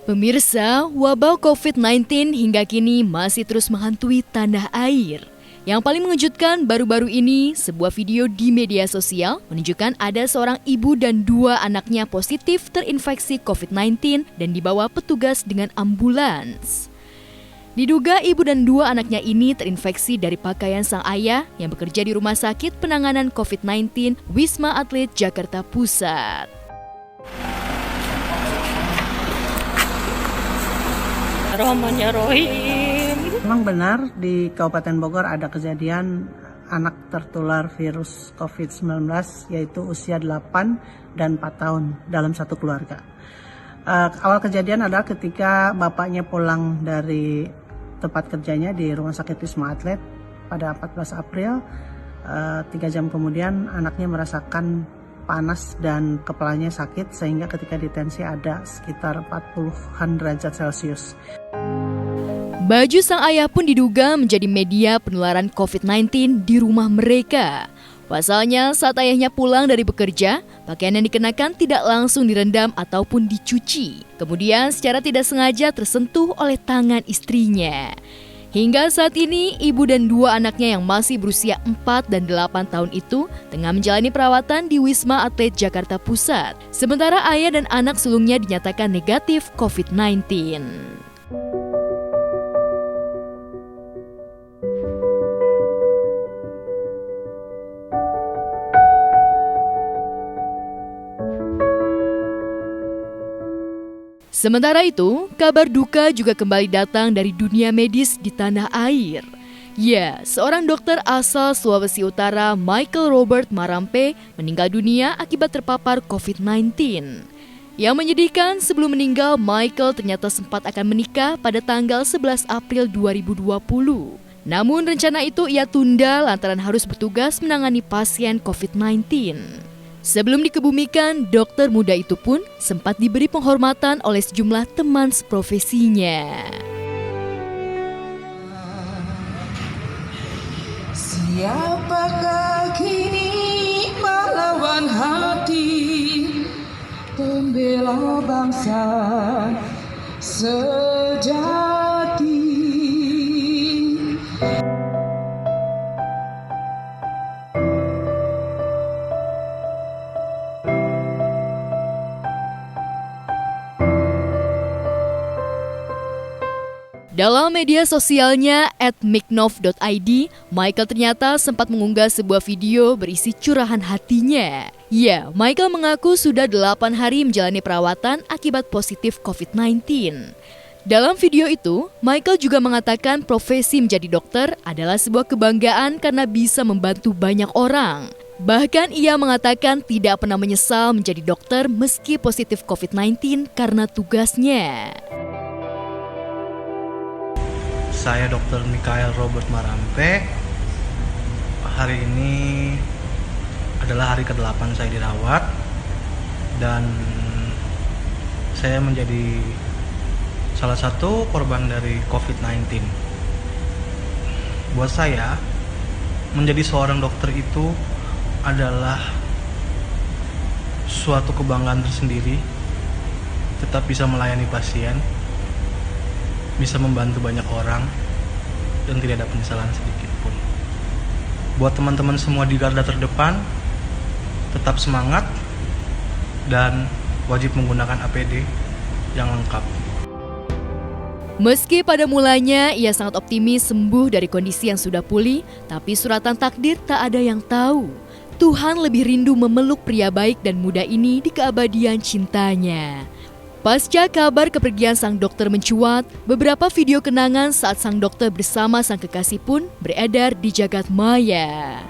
Pemirsa, wabah COVID-19 hingga kini masih terus menghantui tanah air. Yang paling mengejutkan baru-baru ini, sebuah video di media sosial menunjukkan ada seorang ibu dan dua anaknya positif terinfeksi COVID-19 dan dibawa petugas dengan ambulans. Diduga ibu dan dua anaknya ini terinfeksi dari pakaian sang ayah yang bekerja di Rumah Sakit Penanganan COVID-19 Wisma Atlet Jakarta Pusat. Memang benar di Kabupaten Bogor ada kejadian anak tertular virus COVID-19 yaitu usia 8 dan 4 tahun dalam satu keluarga. Awal kejadian adalah ketika bapaknya pulang dari tempat kerjanya di Rumah Sakit Wisma Atlet pada 14 April. 3 jam kemudian anaknya merasakan panas dan kepalanya sakit sehingga ketika ditensi ada sekitar 40-an derajat Celcius. Baju sang ayah pun diduga menjadi media penularan COVID-19 di rumah mereka. Pasalnya saat ayahnya pulang dari bekerja, pakaian yang dikenakan tidak langsung direndam ataupun dicuci. Kemudian secara tidak sengaja tersentuh oleh tangan istrinya. Hingga saat ini, ibu dan dua anaknya yang masih berusia 4 dan 8 tahun itu tengah menjalani perawatan di Wisma Atlet Jakarta Pusat. Sementara ayah dan anak sulungnya dinyatakan negatif COVID-19. Sementara itu, kabar duka juga kembali datang dari dunia medis di tanah air. Ya, seorang dokter asal Sulawesi Utara, Michael Robert Marampe, meninggal dunia akibat terpapar COVID-19. Yang menyedihkan, sebelum meninggal, Michael ternyata sempat akan menikah pada tanggal 11 April 2020. Namun rencana itu ia tunda lantaran harus bertugas menangani pasien COVID-19. Sebelum dikebumikan, dokter muda itu pun sempat diberi penghormatan oleh sejumlah teman seprofesinya. Siapakah kini pahlawan hati, pembela bangsa sejati? Dalam media sosialnya @miknov.id, Michael ternyata sempat mengunggah sebuah video berisi curahan hatinya. Ya, Michael mengaku sudah 8 hari menjalani perawatan akibat positif COVID-19. Dalam video itu, Michael juga mengatakan profesi menjadi dokter adalah sebuah kebanggaan karena bisa membantu banyak orang. Bahkan ia mengatakan tidak pernah menyesal menjadi dokter meski positif COVID-19 karena tugasnya. Saya Dr. Michael Robert Marampe. Hari ini adalah hari ke-8 saya dirawat dan saya menjadi salah satu korban dari COVID-19. Buat saya, menjadi seorang dokter itu adalah suatu kebanggaan tersendiri, tetap bisa melayani pasien, bisa membantu banyak orang, dan tidak ada penyesalan sedikit pun. Buat teman-teman semua di garda terdepan, tetap semangat dan wajib menggunakan APD yang lengkap. Meski pada mulanya ia sangat optimis sembuh dari kondisi yang sudah pulih, tapi suratan takdir tak ada yang tahu. Tuhan lebih rindu memeluk pria baik dan muda ini di keabadian cintanya. Pasca kabar kepergian sang dokter mencuat, beberapa video kenangan saat sang dokter bersama sang kekasih pun beredar di jagat maya.